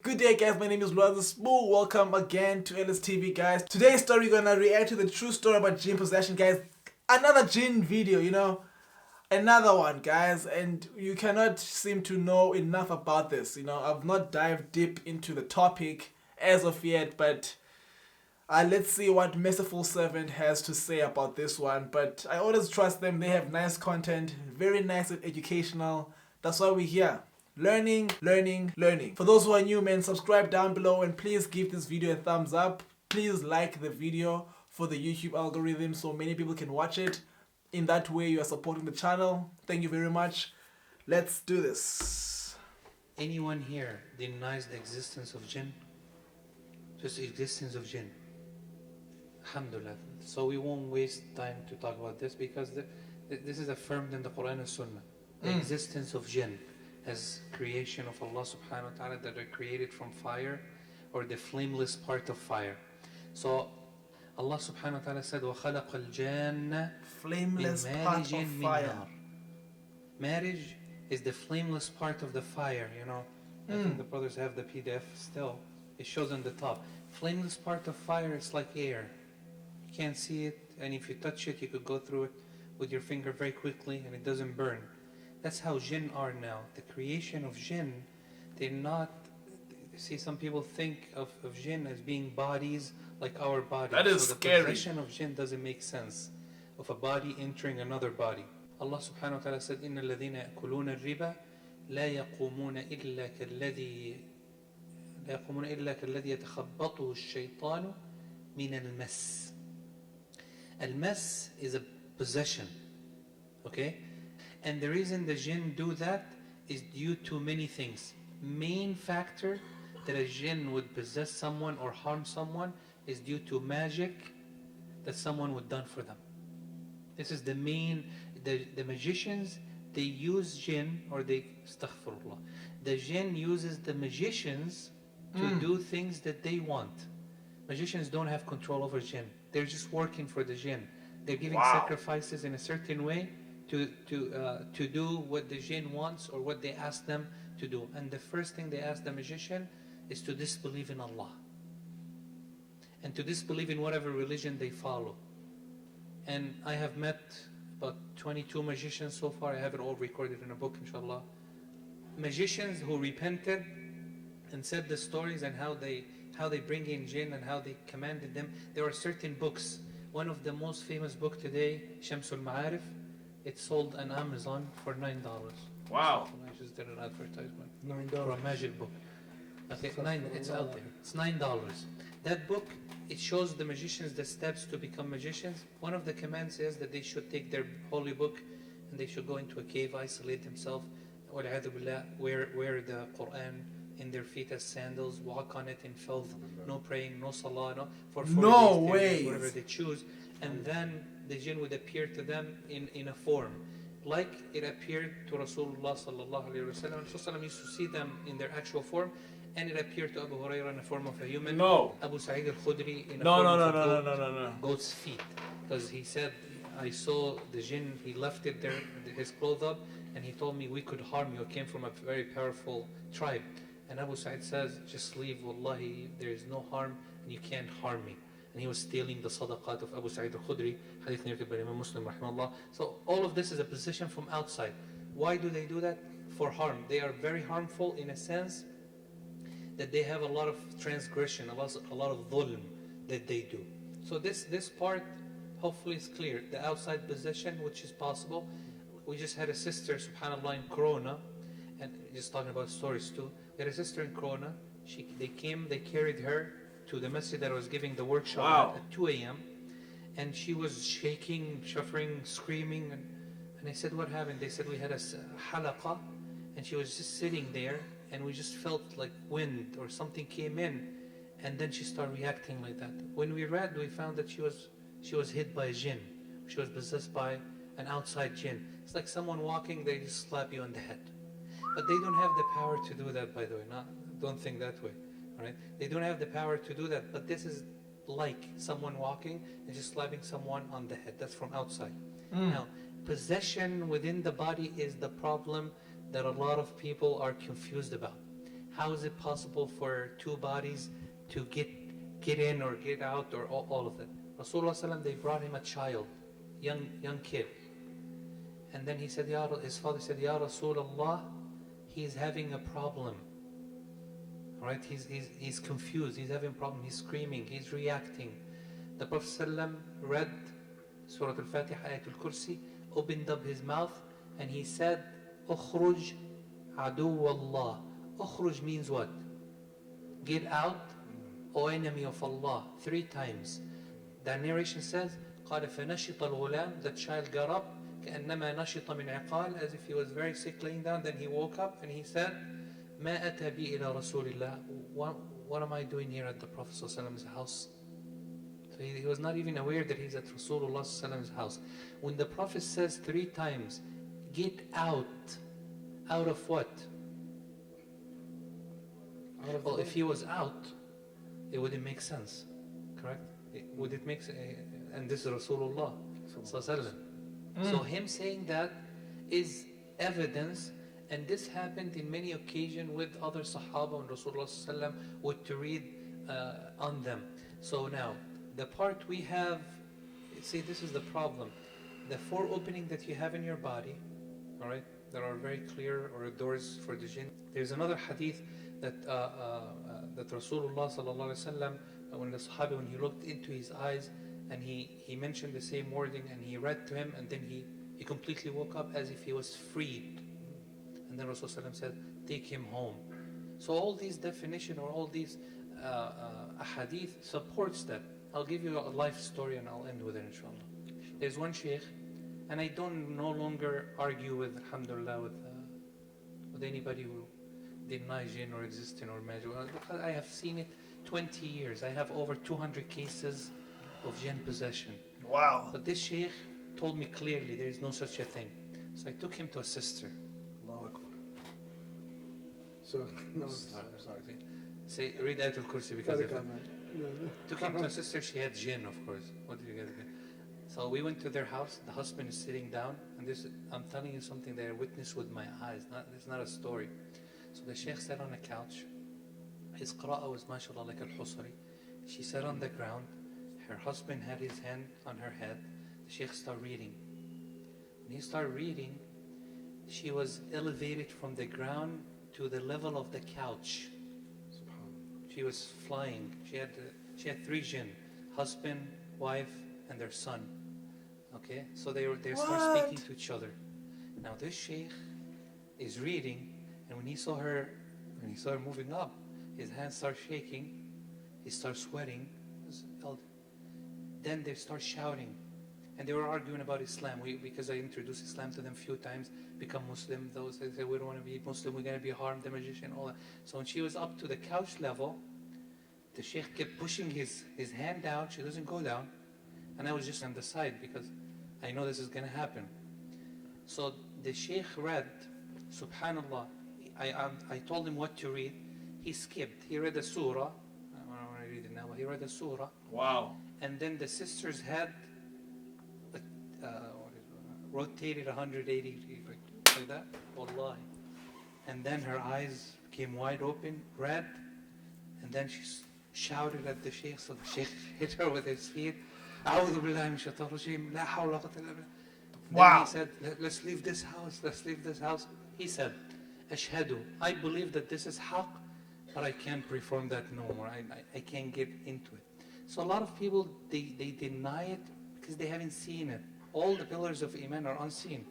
Good day guys, my name is Brother Spoo. Welcome again to LSTV guys. Today's story we're gonna react to the true story about Jinn possession guys. Another Jinn video, another one guys, and you cannot seem to know enough about this. I've not dived deep into the topic as of yet, but let's see what Merciful Servant has to say about this one. But I always trust them. They have nice content, very nice and educational. That's why we're here. Learning, learning, learning. For those who are new, man, subscribe down below and please give this video a thumbs up. Please like the video for the YouTube algorithm so many people can watch it. In that way, you are supporting the channel. Thank you very much. Let's do this. Anyone here denies the existence of Jinn? Just the existence of Jinn. Alhamdulillah. So we won't waste time to talk about this because this is affirmed in the Quran and Sunnah. The existence of Jinn as creation of Allah subhanahu wa ta'ala that are created from fire or the flameless part of fire. So Allah subhanahu wa ta'ala said وَخَلَقَ الْجَانَّ Flameless part of fire. Marriage is the flameless part of the fire, I think the brothers have the PDF still. It shows on the top. Flameless part of fire is like air. You can't see it, and if you touch it, you could go through it with your finger very quickly and it doesn't burn. That's how Jinn are now. The creation of Jinn, they're not... See, some people think of Jinn as being bodies like our body. That is scary. The possession of Jinn doesn't make sense, of a body entering another body. Allah subhanahu wa ta'ala said, إِنَّ الَّذِينَ يَأْكُلُونَ الرِّبَا لَا يَقُومُونَ إِلَّا كَالَّذِي يَتَخَبَّطُهُ الشَّيْطَانُ مِنَ الْمَسِّ. Al-mas is a possession, okay? And the reason the Jinn do that is due to many things. Main factor that a Jinn would possess someone or harm someone is due to magic that someone would done for them. This is the main, the magicians, they use Jinn, or they, astaghfirullah, the Jinn uses the magicians to do things that they want. Magicians don't have control over Jinn. They're just working for the Jinn. They're giving sacrifices in a certain way to do what the Jinn wants or what they ask them to do. And the first thing they ask the magician is to disbelieve in Allah and to disbelieve in whatever religion they follow. And I have met about 22 magicians so far. I have it all recorded in a book, inshallah. Magicians who repented and said the stories and how they bring in Jinn and how they commanded them. There are certain books. One of the most famous book today, Shamsul Ma'arif, it's sold on Amazon for $9. Wow. So I just did an advertisement $9 for a magic book. Okay, it's out there. It's $9. That book, it shows the magicians the steps to become magicians. One of the commands is that they should take their holy book and they should go into a cave, isolate themselves, wear the Quran in their feet as sandals, walk on it in filth, no praying, no salah, for 40 days, whatever they choose. And then the Jinn would appear to them in a form, like it appeared to Rasulullah sallallahu alaihi wasallam. Rasulullah used to see them in their actual form, and it appeared to Abu Hurairah in the form of a human. No. Abu Sa'id al-Khudri in a form of No. goat's feet, because he said, I saw the Jinn, he left it there, his clothes up, and he told me we could harm you. It came from a very powerful tribe. And Abu Sa'id says, just leave, wallahi, there is no harm and you can't harm me. And he was stealing the sadaqat of Abu Sa'id al-Khudri, hadith narrated by Imam Muslim rahimahullah. So all of this is a position from outside. Why do they do that? For harm. They are very harmful in a sense that they have a lot of transgression, a lot of dhulm that they do. So this part hopefully is clear. The outside possession, which is possible. We just had a sister, subhanAllah, in Corona, and just talking about stories too. We had a sister in Corona. They carried her to the masjid that I was giving the workshop at 2 a.m. And she was shaking, shuffling, screaming. And I said, what happened? They said, we had a halaqah, and she was just sitting there, and we just felt like wind or something came in, and then she started reacting like that. When we read, we found that she was hit by a Jinn. She was possessed by an outside Jinn. It's like someone walking, they just slap you on the head. But they don't have the power to do that, by the way. Don't think that way. All right? They don't have the power to do that. But this is like someone walking and just slapping someone on the head. That's from outside. Now, possession within the body is the problem that a lot of people are confused about. How is it possible for two bodies to get in or get out or all of that? Rasulullah sallam, they brought him a child, young kid. And then he said, his father said, Ya Rasulullah, he's having a problem. Alright, he's confused, he's having a problem, he's screaming, he's reacting. The Prophet sallam read Surah Al-Fatiha, Ayat Al-Kursi, opened up his mouth, and he said, Ukhruj adu Allah. Ukhruj means what? Get out, O enemy of Allah, 3 times. The narration says, قال فنشط الغلام, the child got up, كأنما نشط من عقال, as if he was very sick laying down. Then he woke up and he said, ما أتى بي إلى رسول الله. What am I doing here at the Prophet's house? So he was not even aware that he's at Rasulullah's house. When the Prophet says 3 times, get out of what? Well, if he was out, it wouldn't make sense, correct? Would it make sense? And this is Rasulullah. So him saying that is evidence, and this happened in many occasions with other Sahaba and Rasulullah would to read on them. So now, the part we have, see, this is the problem. The 4 openings that you have in your body, all right, that are very clear, or doors for the jinn. There's another hadith that that Rasulullah sallallahu alaihi wasallam, when the Sahaba, when he looked into his eyes, and he mentioned the same wording, and he read to him, and then he completely woke up as if he was freed. And then Rasulullah said, take him home. So all these definition, or all these hadith supports that. I'll give you a life story and I'll end with it, inshallah. There's one sheikh, and I don't no longer argue with, alhamdulillah, with anybody who denies jinn or existing or magic. Because I have seen it 20 years. I have over 200 cases of jinn possession. Wow. But this sheikh told me clearly there is no such a thing. So I took him to a sister. Allahu Akbar. So, no, sorry. Say, read Ayat Al-Kursi, because if took him to a sister, she had jinn, of course. What did you guys get? So we went to their house. The husband is sitting down, and this, I'm telling you something that I witnessed with my eyes. It's not a story. So the sheikh sat on a couch. His qira'ah was, mashallah, like al-Husari. She sat on the ground. Her husband had his hand on her head. The sheikh started reading. When he started reading, she was elevated from the ground to the level of the couch. She was flying. She had 3 jinn: husband, wife, and their son. Okay, so they start speaking to each other. Now this sheikh is reading, and when he saw her moving up, his hands start shaking, he starts sweating. Then they start shouting, and they were arguing about Islam. Because I introduced Islam to them a few times, become Muslim. Those they said, we don't want to be Muslim, we're going to be harmed, the magician, all that. So when she was up to the couch level, the sheikh kept pushing his hand down. She doesn't go down, and I was just on the side because I know this is going to happen. So the sheikh read, subhanallah, I told him what to read. He skipped. He read a surah. I don't want to read it now, but he read a surah. Wow. And then the sister's head rotated 180 degrees, like that, wallahi. And then her eyes became wide open, red, and then she shouted at the sheikh. So the sheikh hit her with his feet. أعوذ بالله من الشيطان الرجيم لا حول ولا قوة إلا بالله. Then he said, let's leave this house, let's leave this house. He said, Ashhadu, I believe that this is haqq, but I can't perform that no more. I can't get into it. So a lot of people, they deny it because they haven't seen it. All the pillars of Iman are unseen.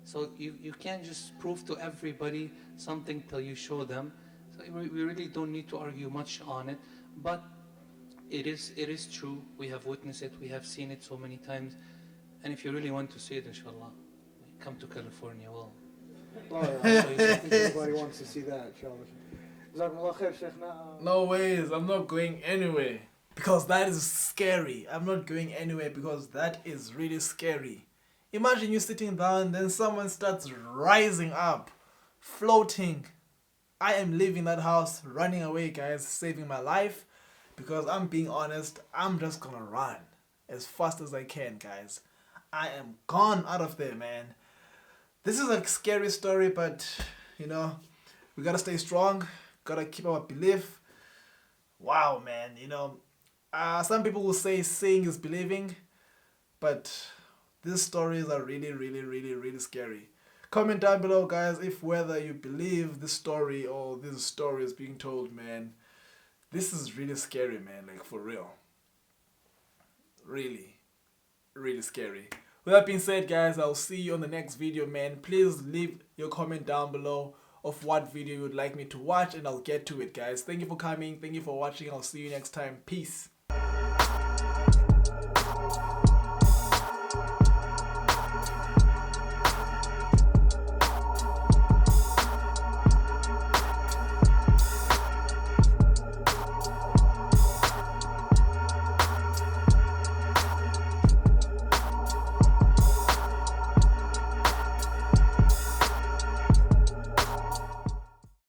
So you can't just prove to everybody something till you show them. So we really don't need to argue much on it. But it is true. We have witnessed it. We have seen it so many times. And if you really want to see it, inshallah, come to California. Well, everybody wants to see that, inshallah. No ways, I'm not going anywhere. Because that is scary. I'm not going anywhere because that is really scary. Imagine you sitting down and then someone starts rising up, floating. I am leaving that house, running away, guys, saving my life. Because I'm being honest, I'm just gonna run as fast as I can, guys. I am gone out of there, man. This is a scary story, but, you know, we gotta stay strong. Gotta keep our belief. Wow, man, you know, some people will say seeing is believing, but these stories are really, really, really, really scary. Comment down below, guys, if whether you believe this story or this story is being told, man. This is really scary, man, like for real. Really, really scary. With that being said, guys, I'll see you on the next video, man. Please leave your comment down below of what video you would like me to watch, and I'll get to it, guys. Thank you for coming. Thank you for watching. I'll see you next time. Peace.